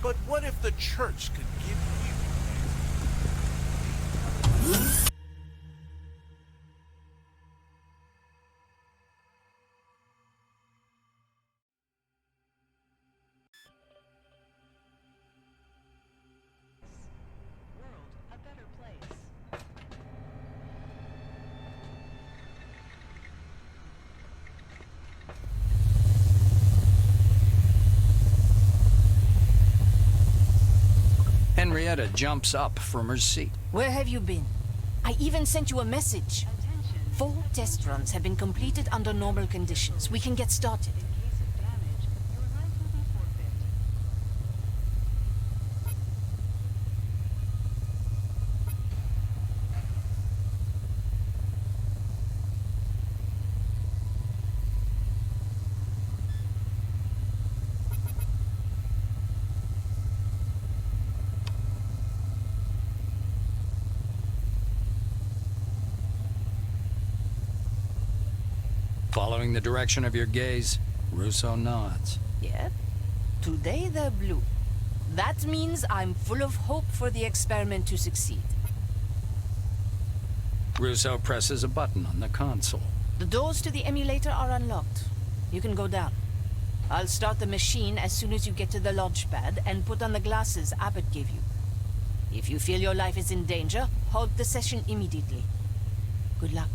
But what if the church could give you... World a better place. Henrietta jumps up from her seat. Where have you been? I even sent you a message. Attention. 4 test runs have been completed under normal conditions. We can get started. In case of damage, your life will be forfeit. Following the direction of your gaze, Russo nods. Yep. Today they're blue. That means I'm full of hope for the experiment to succeed. Russo presses a button on the console. The doors to the emulator are unlocked. You can go down. I'll start the machine as soon as you get to the launch pad and put on the glasses Abbott gave you. If you feel your life is in danger, halt the session immediately. Good luck.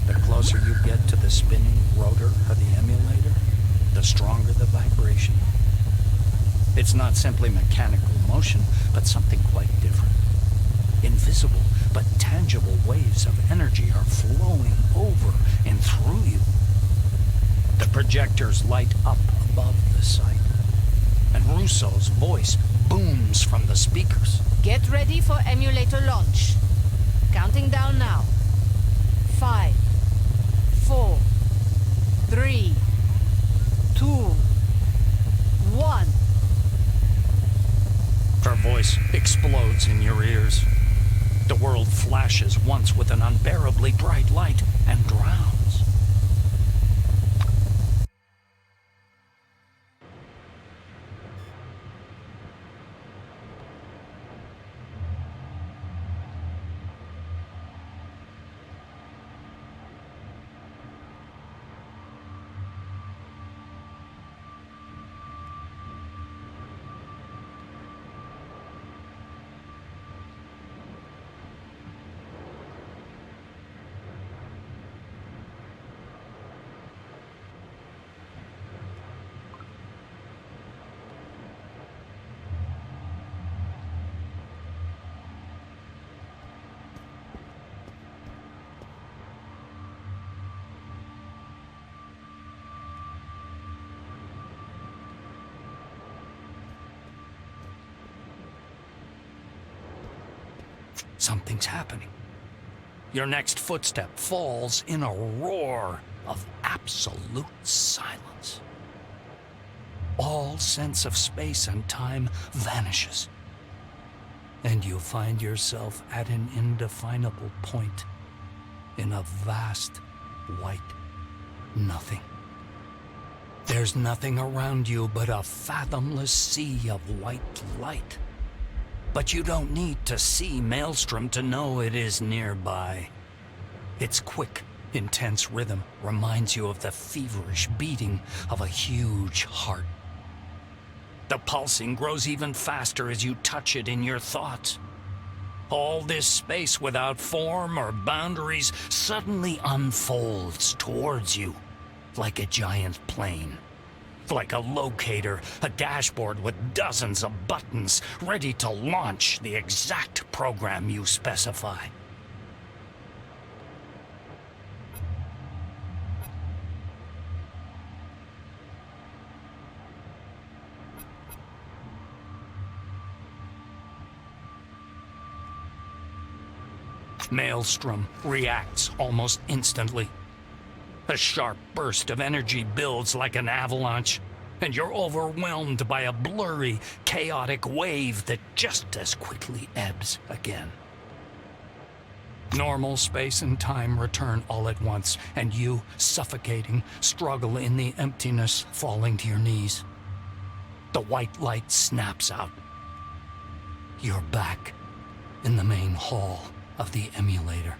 The closer you get to the spinning rotor of the emulator, the stronger the vibration. It's not simply mechanical motion, but something quite different. Invisible but tangible waves of energy are flowing over and through you. The projectors light up above the site, and Russo's voice booms from the speakers. Get ready for emulator launch. Counting down now. 5, 4, 3, 2, 1. Her voice explodes in your ears. The world flashes once with an unbearably bright light and drowns. Something's happening. Your next footstep falls in a roar of absolute silence. All sense of space and time vanishes, and you find yourself at an indefinable point in a vast, white nothing. There's nothing around you but a fathomless sea of white light. But you don't need to see Maelstrom to know it is nearby. Its quick, intense rhythm reminds you of the feverish beating of a huge heart. The pulsing grows even faster as you touch it in your thoughts. All this space without form or boundaries suddenly unfolds towards you like a giant plane. Like a locator, a dashboard with dozens of buttons ready to launch the exact program you specify. Maelstrom reacts almost instantly. A sharp burst of energy builds like an avalanche, and you're overwhelmed by a blurry, chaotic wave that just as quickly ebbs again. Normal space and time return all at once, and you, suffocating, struggle in the emptiness, falling to your knees. The white light snaps out. You're back in the main hall of the emulator.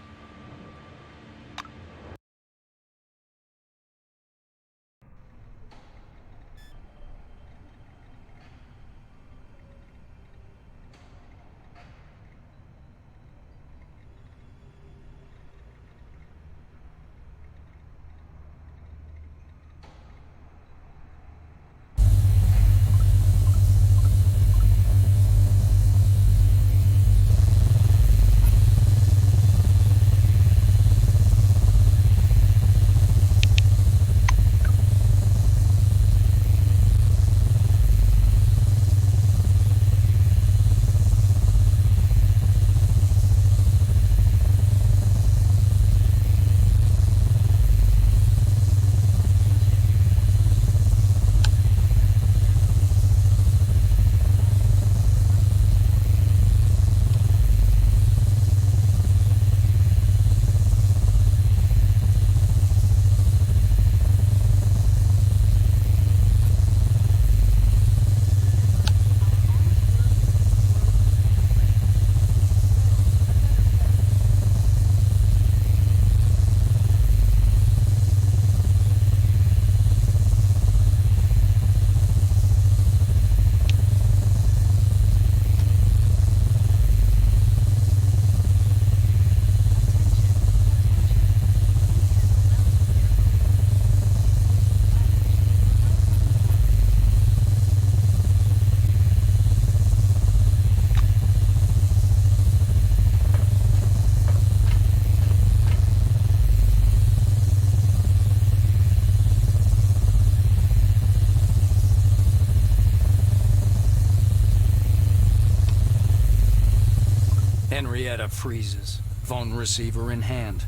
Henrietta freezes, phone receiver in hand.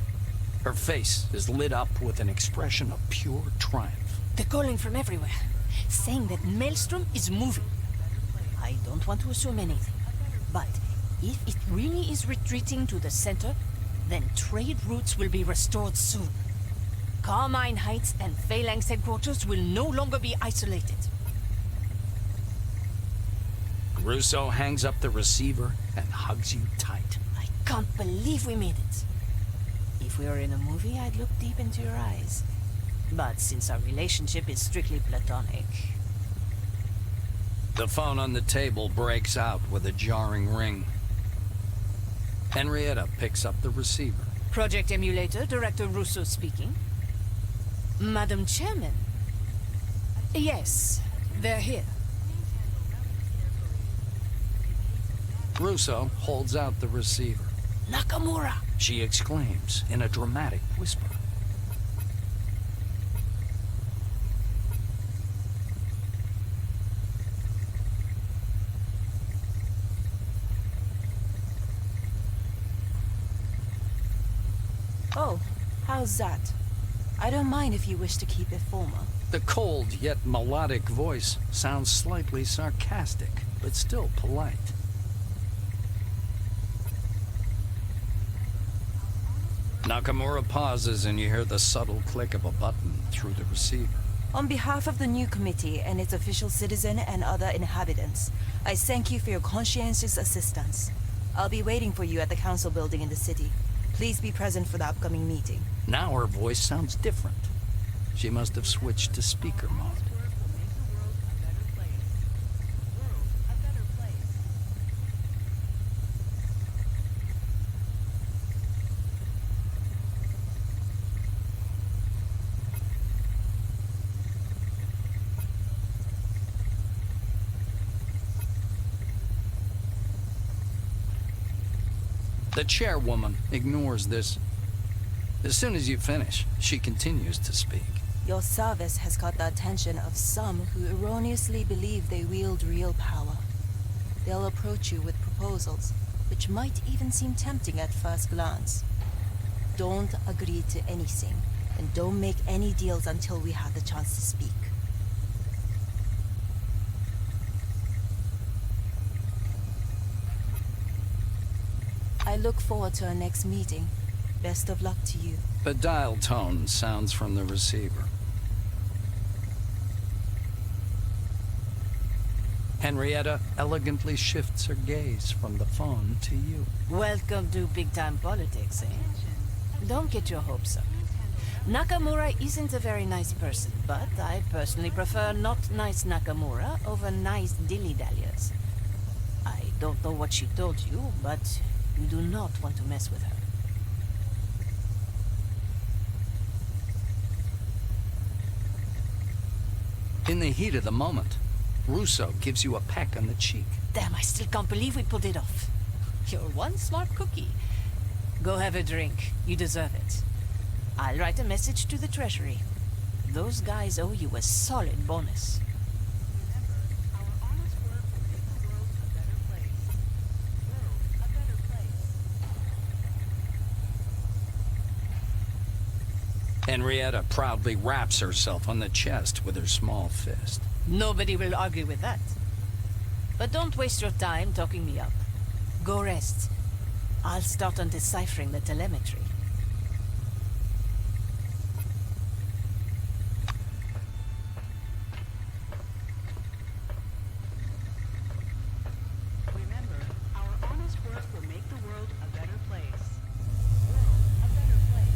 Her face is lit up with an expression of pure triumph. They're calling from everywhere, saying that Maelstrom is moving. I don't want to assume anything, but if it really is retreating to the center, then trade routes will be restored soon. Carmine Heights and Phalanx headquarters will no longer be isolated. Russo hangs up the receiver and hugs you tight. I can't believe we made it. If we were in a movie, I'd look deep into your eyes. But since our relationship is strictly platonic... The phone on the table breaks out with a jarring ring. Henrietta picks up the receiver. Project Emulator, Director Russo speaking. Madam Chairman. Yes, they're here. Russo holds out the receiver. Nakamura! She exclaims in a dramatic whisper. Oh, how's that? I don't mind if you wish to keep it formal. The cold yet melodic voice sounds slightly sarcastic, but still polite. Nakamura pauses and you hear the subtle click of a button through the receiver. On behalf of the new committee and its official citizen and other inhabitants, I thank you for your conscientious assistance. I'll be waiting for you at the council building in the city. Please be present for the upcoming meeting. Now her voice sounds different. She must have switched to speaker mode. The chairwoman ignores this. As soon as you finish, she continues to speak. Your service has caught the attention of some who erroneously believe they wield real power. They'll approach you with proposals, which might even seem tempting at first glance. Don't agree to anything, and don't make any deals until we have the chance to speak. I look forward to our next meeting. Best of luck to you. A dial tone sounds from the receiver. Henrietta elegantly shifts her gaze from the phone to you. Welcome to big-time politics, eh? Don't get your hopes up. Nakamura isn't a very nice person, but I personally prefer not nice Nakamura over nice dilly-dalliers. I don't know what she told you, but you do not want to mess with her. In the heat of the moment, Russo gives you a peck on the cheek. Damn, I still can't believe we pulled it off. You're one smart cookie. Go have a drink. You deserve it. I'll write a message to the Treasury. Those guys owe you a solid bonus. Remember, our honest work will make the world a better place. World a better place. Henrietta proudly raps herself on the chest with her small fist. Nobody will argue with that. But don't waste your time talking me up. Go rest. I'll start on deciphering the telemetry. Remember, our honest work will make the world a better place. World a better place.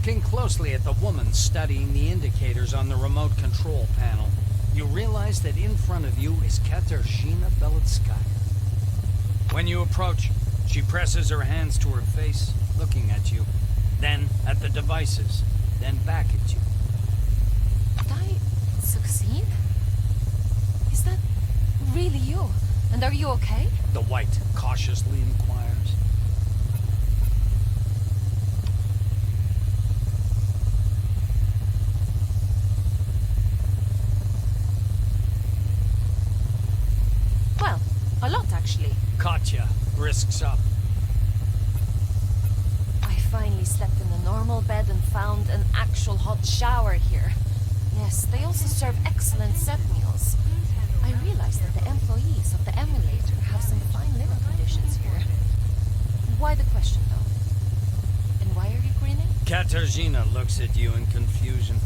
Looking closely at the woman studying the indicators on the remote control panel, you realize that in front of you is Katarzyna Beletskaya. When you approach, she presses her hands to her face, looking at you, then at the devices, then back at you. Did I succeed? Is that really you? And are you okay? The White cautiously inquires. Well, a lot actually. Katya brisks up. I finally slept in a normal bed and found an actual hot shower here. Yes, they also serve excellent set meals. I realized that the employees of the emulator have some fine living conditions here. Why the question, though? And why are you grinning? Katarzyna looks at you in confusion.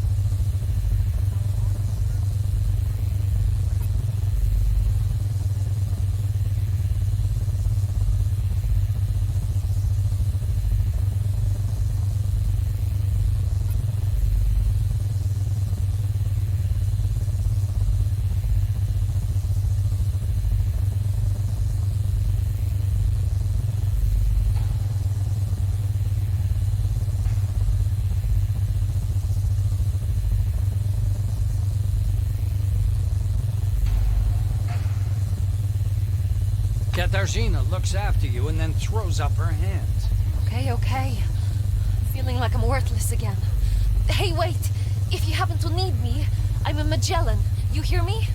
Katarzyna looks after you and then throws up her hands. Okay. I'm feeling like I'm worthless again. Hey, wait! If you happen to need me, I'm a Magellan. You hear me?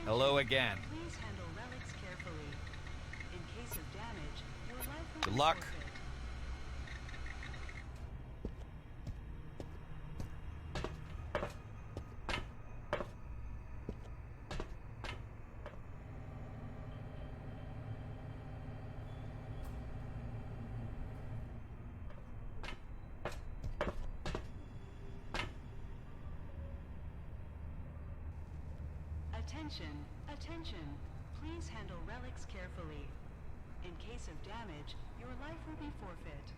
Hello again. Please handle relics carefully. In case of damage, your life will Good be luck. forfeit. Attention. Please handle relics carefully. In case of damage, your life will be forfeit.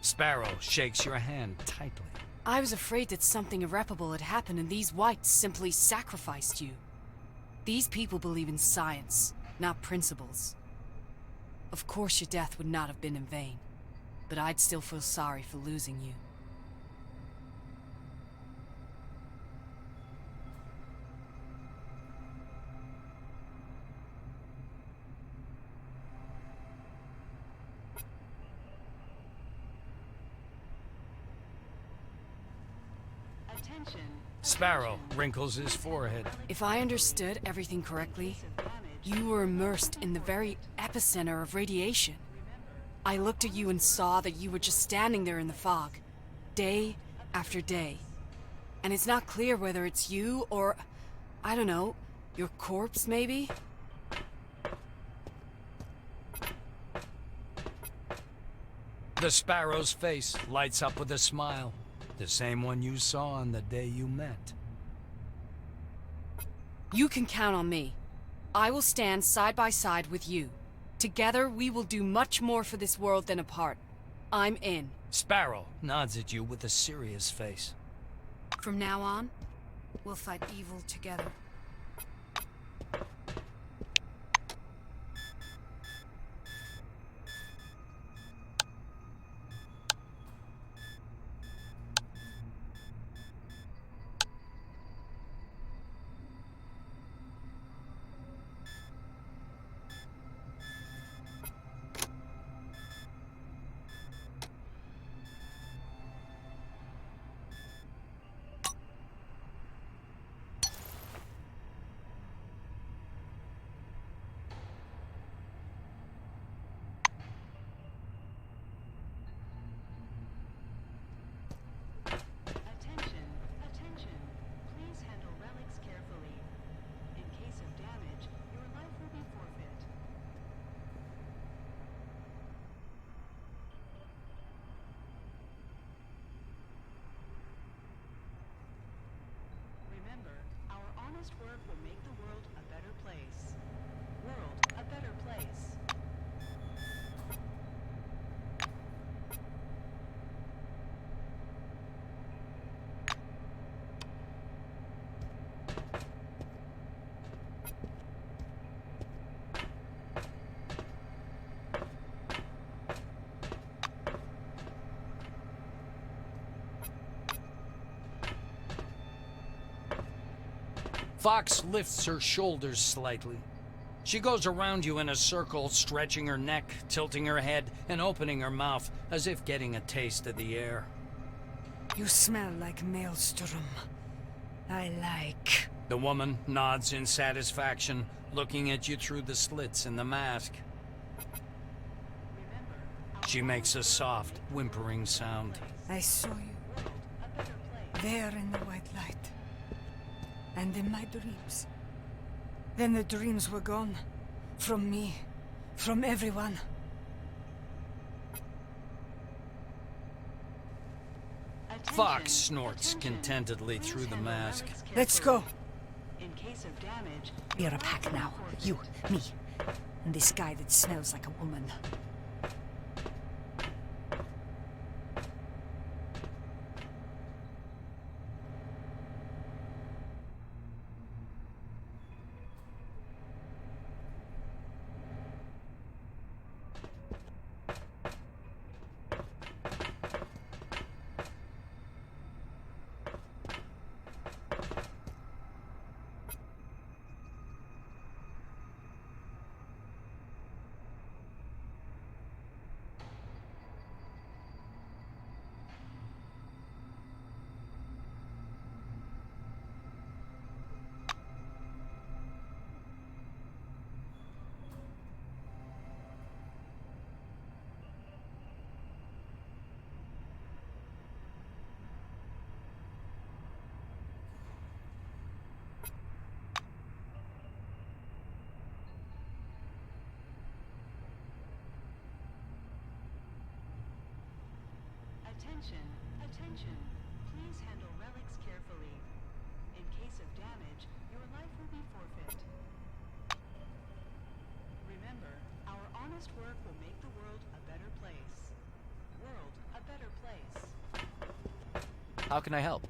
Sparrow shakes your hand tightly. I was afraid that something irreparable had happened and these whites simply sacrificed you. These people believe in science, not principles. Of course your death would not have been in vain, but I'd still feel sorry for losing you. Attention. Sparrow wrinkles his forehead. If I understood everything correctly, you were immersed in the very epicenter of radiation. I looked at you and saw that you were just standing there in the fog, day after day. And it's not clear whether it's you or, I don't know, your corpse maybe? The Sparrow's face lights up with a smile. The same one you saw on the day you met. You can count on me. I will stand side by side with you. Together, we will do much more for this world than apart. I'm in. Sparrow nods at you with a serious face. From now on, we'll fight evil together. Attention. Attention. Please handle relics carefully. In case of damage, your life will be forfeit. Remember, our honest work will make the world a better place. World a better place. Fox lifts her shoulders slightly. She goes around you in a circle, stretching her neck, tilting her head, and opening her mouth, as if getting a taste of the air. You smell like maelstrom. I like. The woman nods in satisfaction, looking at you through the slits in the mask. She makes a soft, whimpering sound. I saw you there in the white light. And in my dreams. Then the dreams were gone. From me. From everyone. Fox snorts contentedly through the mask. Let's go. In case of damage, We are a pack now. You, me, and this guy that smells like a woman. Attention, attention. Please handle relics carefully. In case of damage, your life will be forfeit. Remember, our honest work will make the world a better place. World a better How can I help?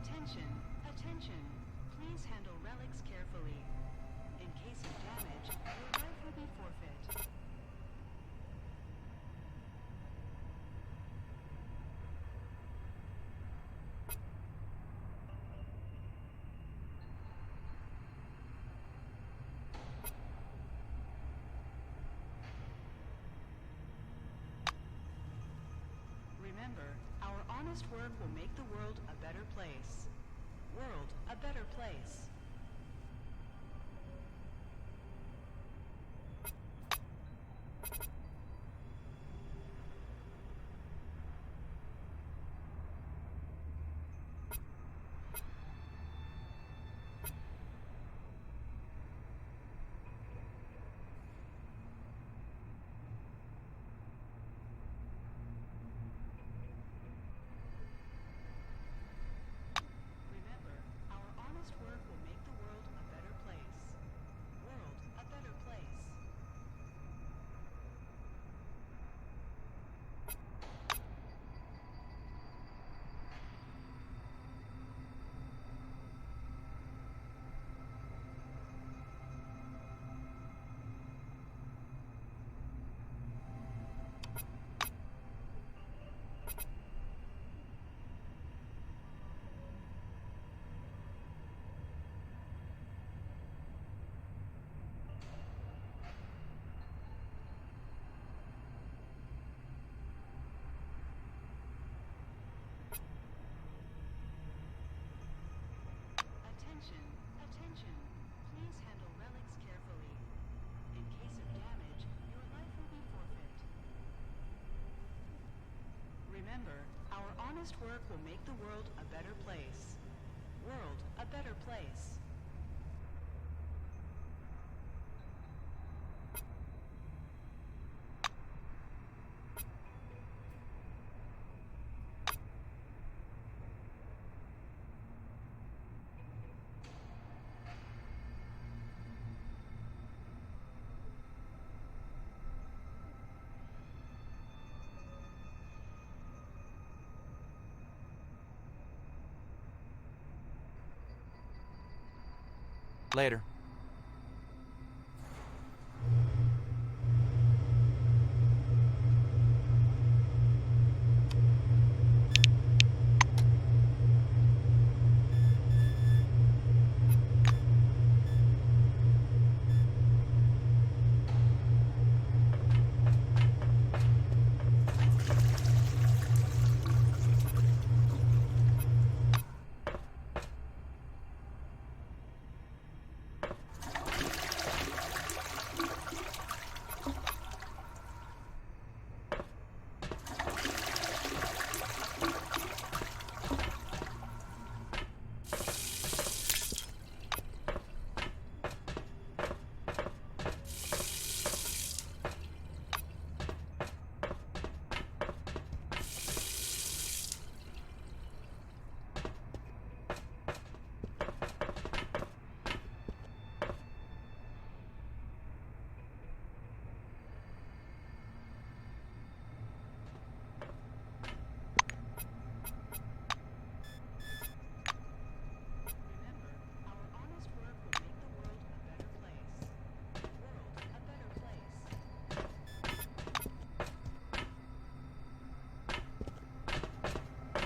Attention, attention. Please handle relics carefully. In case of damage, your life will be forfeit. Remember, our honest work will make the world a better place. World a better place. Remember, our honest work will make the world a better place. World a better place. Attention, attention. Please handle relics carefully. In case of damage, your life will be forfeit. Remember, our honest work will make the world a better place. World a better place. Later. Remember, our honest work will make the world a better place. World a better place.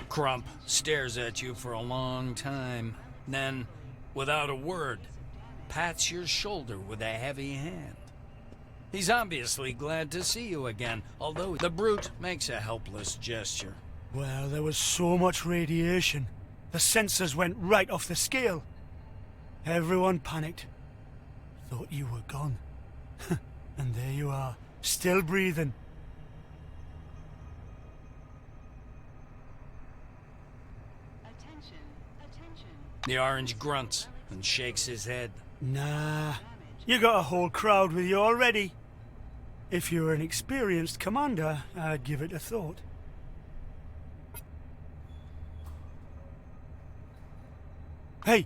Crump stares at you for a long time, then, without a word, pats your shoulder with a heavy hand. He's obviously glad to see you again, although the brute makes a helpless gesture. Well, there was so much radiation. The sensors went right off the scale. Everyone panicked. Thought you were gone. And there you are, still breathing. Attention, attention. The orange grunts and shakes his head. Nah, you got a whole crowd with you already. If you were an experienced commander, I'd give it a thought. Hey!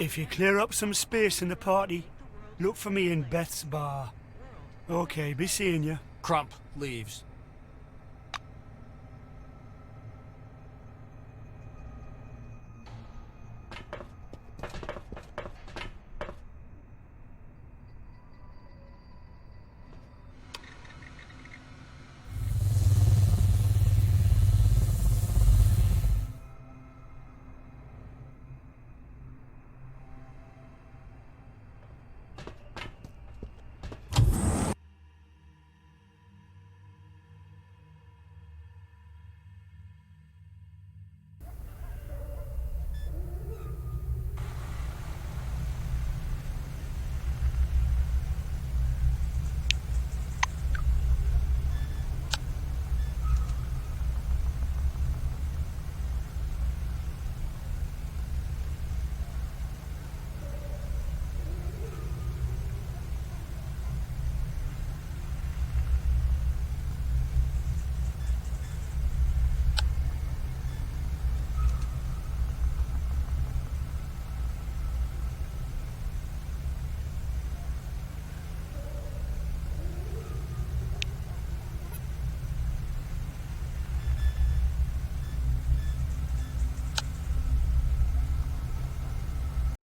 If you clear up some space in the party, look for me in Beth's bar. Okay, be seeing you. Crump leaves.